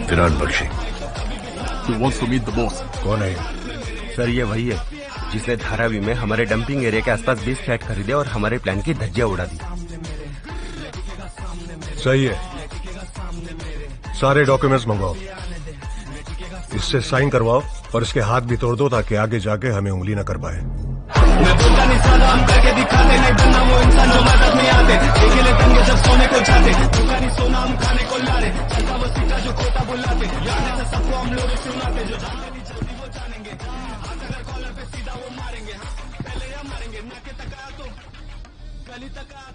Virat Bakshi. He wants to meet the boss. कौन है? Sir ये वही है जिसने धारावी में हमारे डंपिंग एरिया के आसपास 20 फ्लैट खरीदे और हमारे प्लान की धज्जियां उड़ा दी। सही है, सारे डॉक्यूमेंट्स मंगवाओ, इससे साइन करवाओ और इसके हाथ भी तोड़ दो ताकि आगे जाके हमें उंगली न कर पाए।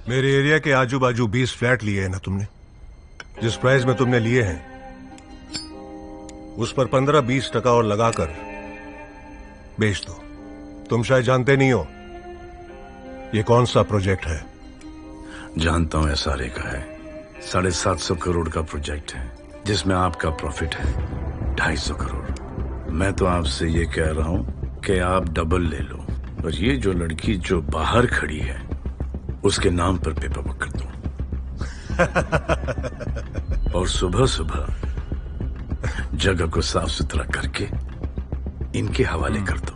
मेरे एरिया के आजू बाजू 20 फ्लैट लिए हैं ना तुमने? जिस प्राइस में तुमने लिए हैं उस पर 15-20% और लगाकर बेच दो। तुम शायद जानते नहीं हो ये कौन सा प्रोजेक्ट है। जानता हूं SRA का है, 750 करोड़ का प्रोजेक्ट है जिसमें आपका प्रॉफिट है 250 करोड़। मैं तो आपसे ये कह रहा हूं कि आप डबल ले लो और ये जो लड़की जो बाहर खड़ी है उसके नाम पर पेपर वर्क कर दो और सुबह सुबह जगह को साफ सुथरा करके इनके हवाले कर दो।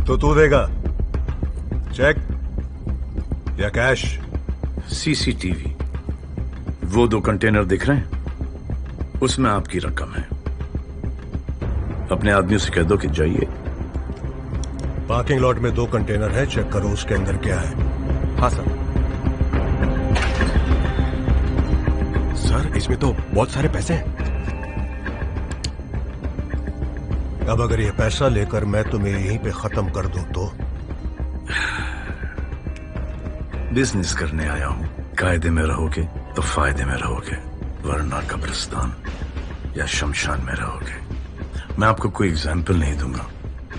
तो तू देगा चेक या कैश? CCTV, वो 2 कंटेनर दिख रहे हैं उसमें आपकी रकम है। अपने आदमियों से कह दो कि जाइए। पार्किंग लॉट में 2 कंटेनर है, चेक करो उसके अंदर क्या है। हाँ सर। सर इसमें तो बहुत सारे पैसे हैं। अब अगर ये पैसा लेकर मैं तुम्हें यहीं पे खत्म कर दूं तो? बिजनेस करने आया हूं, कायदे में रहोगे तो फायदे में रहोगे, वरना कब्रिस्तान या शमशान में रहोगे। मैं आपको कोई एग्जाम्पल नहीं दूंगा,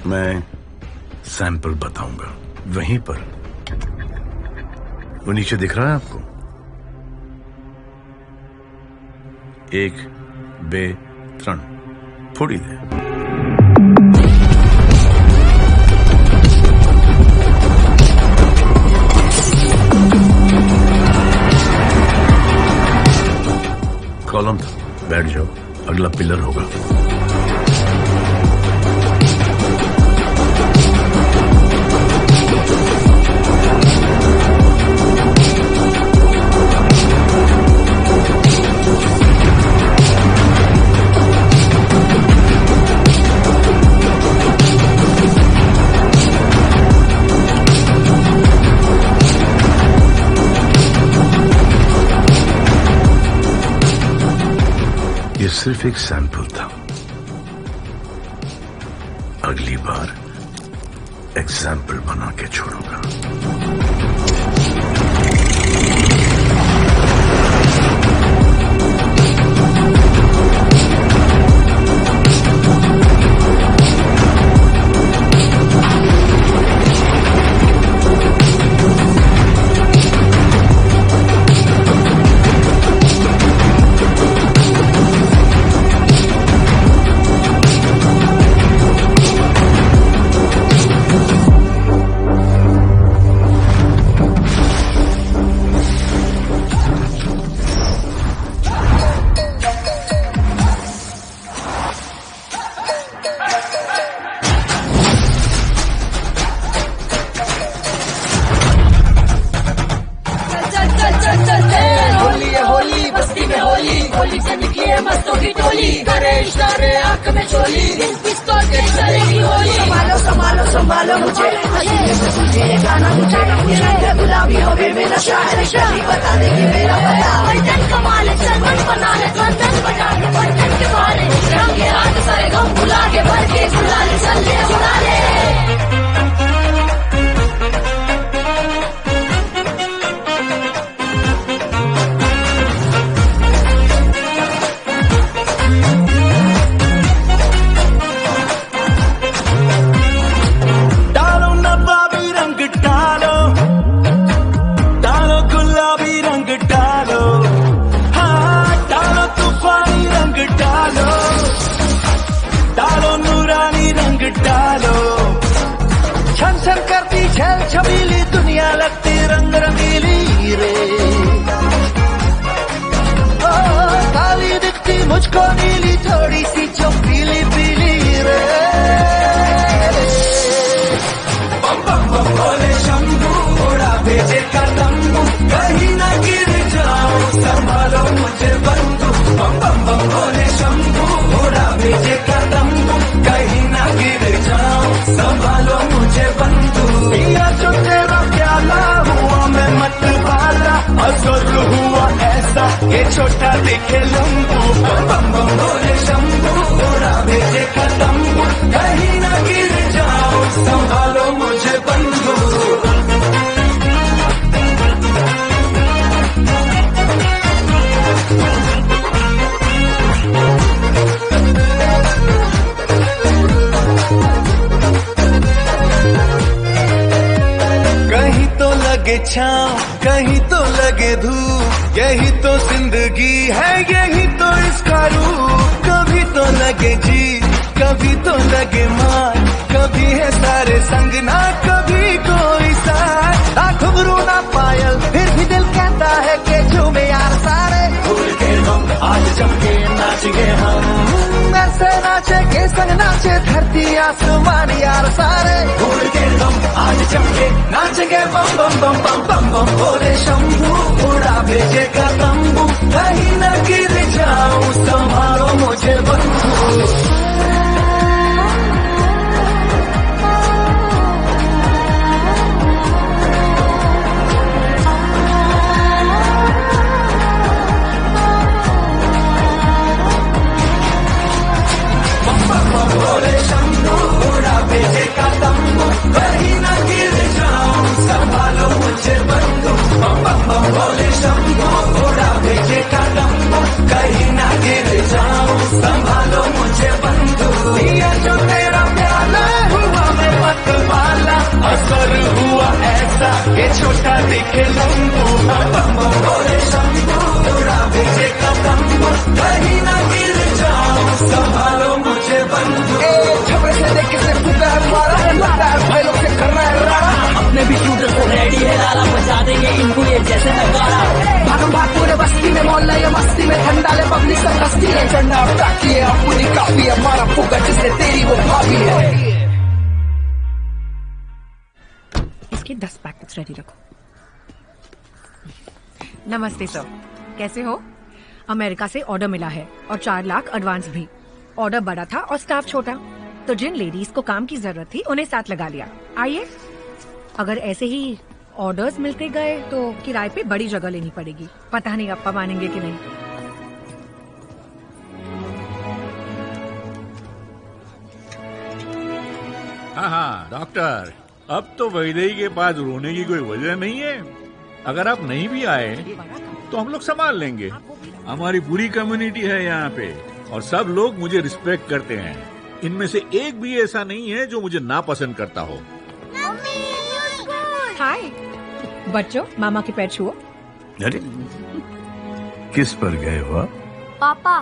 मैं सैंपल बताऊंगा। वहीं पर वो नीचे दिख रहा है आपको, 1, 2, 3 फोड़ी दे। कॉलम था, बैठ जाओ, अगला पिलर होगा। ये सिर्फ एक सैंपल था, अगली बार एग्जाम्पल बना के छोड़ूंगा। होली से निकली है मस्तों की टोली, करे इशारे आंख में चोली, पिस्तौल से चलेगी होली। संभालो संभालो संभालो मुझे, हसीने से तुझे ये गाना मुझे, ये रंग गुलाबी हो गए मेरा शायर, शादी बता देगी मेरा पता। बर्तन कमाल है सरबत बना ले, बर्तन बजा के बर्तन के बारे, रंगे हाथ सारे गम भुला के, भर के बुला ले, चल उड़ा ले। डालो दिखे लंबू बम बम भोले शंभू उड़ा भेजे कदम्बू कहीं ना गिर जाऊं संभालो मुझे बंधु कहीं तो लगे छाँव कहीं तो लगे धूप यही तो जिंदगी है यही तो इसका रूप कभी तो लगे जीत कभी तो लगे मार कभी है सारे संग ना कभी कोई साथ ना घुंघरू ना पायल फिर भी दिल कहता है कि झूमे यार सारे भूल के हम आज चमके नाचेंगे हम ऐसे नाचे के संग नाचे धरती आसमान यार सारे भूल के हम आज चमके नाचेंगे बम बम बम बम बम बम भोले शंभू उड़ा भेजे का तंबू कहीं न गिर जाऊं संभालो मुझे बंधु भोले शंभू उड़ा भेजे का तंबू कहीं न गिर जाऊं संभालो मुझे बंधु बम बम बम भोले शंभू उड़ा भेजे का तंबू कहीं न गिर जाऊं संभालो मुझे बंधु दिया जो तेरा प्याला हुआ मैं मत वाला असर हुआ ऐसा कि छोटा दिखे लंबू बम बम भोले शंभू उड़ा भेजे का तंबू कहीं न गिर जाऊं संभालो मुझे बंधु छपरे से देख से फूका है मारा है लगता है भाई लोग से करना है राड़ा अपने भी शूटर को रेडी है लाला बजा देंगे इनको ये जैसे नगाड़ा भागम भाग पूरे बस्ती में मोहल्ला ये मस्ती में ठंडा ले पब्लिक सब हस्ती है झंडा अब ताकि है अपनी काफी है हमारा फूका जिससे तेरी वो भाभी है इसके 10 पैकेट्स रेडी रखो। नमस्ते सर, कैसे हो? अमेरिका से ऑर्डर मिला है और 4 लाख एडवांस भी। ऑर्डर बड़ा था और स्टाफ छोटा, तो जिन लेडीज को काम की जरूरत थी उन्हें साथ लगा लिया। आइए, अगर ऐसे ही ऑर्डर्स मिलते गए तो किराए पे बड़ी जगह लेनी पड़ेगी। पता नहीं अप्पा मानेंगे कि नहीं। हाँ डॉक्टर, अब तो वैदेही के पास रोने की कोई वजह नहीं है। अगर आप नहीं भी आए तो हम लोग संभाल लेंगे। हमारी पूरी कम्युनिटी है यहाँ पे और सब लोग मुझे रिस्पेक्ट करते हैं। इनमें से एक भी ऐसा नहीं है जो मुझे नापसंद करता हो। हाय बच्चों, मामा के पैर छुओ। अरे किस पर गए हो आप? पापा।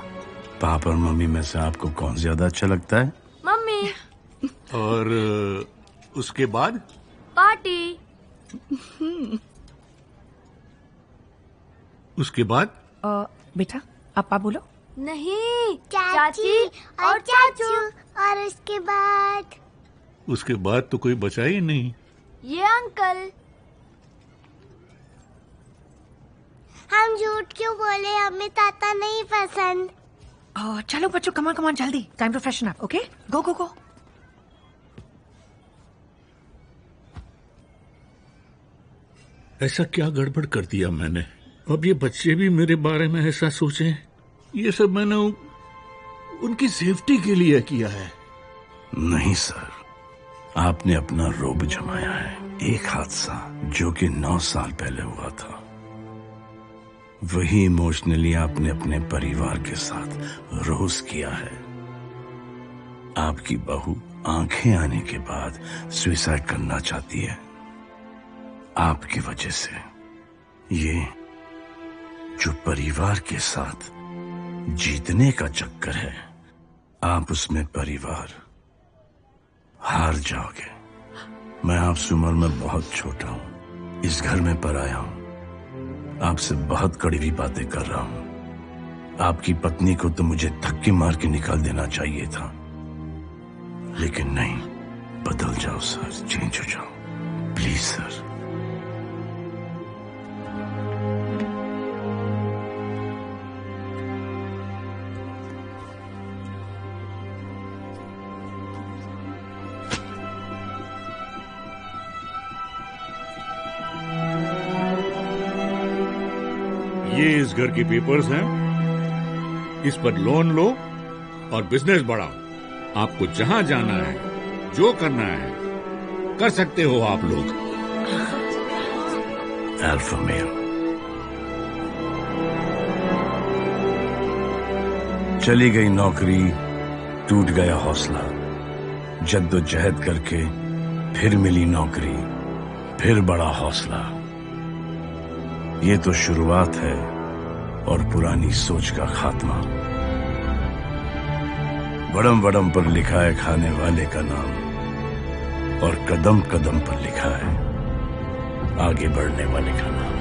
पापा और मम्मी में से आपको कौन ज्यादा अच्छा लगता है? मम्मी। और उसके बाद पार्टी। उसके बाद बेटा अप्पा बोलो। नहीं, चाची और चाचू। और उसके बाद तो कोई बचा ही नहीं। ये अंकल। हम झूठ क्यों बोले, हमें ताता नहीं पसंद। चलो बच्चों, कमान कमान जल्दी, time to freshen up. Okay, go go go. ऐसा क्या गड़बड़ कर दिया मैंने? अब ये बच्चे भी मेरे बारे में ऐसा सोचें। ये सब मैंने उनकी सेफ्टी के लिए किया है। नहीं सर, आपने अपना रोब जमाया है। एक हादसा जो कि 9 साल पहले हुआ था, वही इमोशनली आपने अपने परिवार के साथ रोज किया है। आपकी बहू आंखें आने के बाद सुसाइड करना चाहती है। आपकी वजह से ये जो परिवार के साथ जीतने का चक्कर है, आप उसमें परिवार हार जाओगे। मैं आपसे उम्र में बहुत छोटा हूं, इस घर में पराया हूं, आपसे बहुत कड़वी बातें कर रहा हूं। आपकी पत्नी को तो मुझे धक्के मार के निकाल देना चाहिए था, लेकिन नहीं। बदल जाओ सर, चेंज हो जाओ प्लीज सर। ये इस घर के पेपर्स हैं इस पर लोन लो और बिजनेस बढ़ाओ। आपको जहां जाना है, जो करना है, कर सकते हो आप लोग। Alpha male. चली गई नौकरी, टूट गया हौसला, जद्दोजहद करके फिर मिली नौकरी, फिर बड़ा हौसला। ये तो शुरुआत है और पुरानी सोच का खात्मा। बड़म बड़म पर लिखा है खाने वाले का नाम, और कदम कदम पर लिखा है आगे बढ़ने वाले का नाम।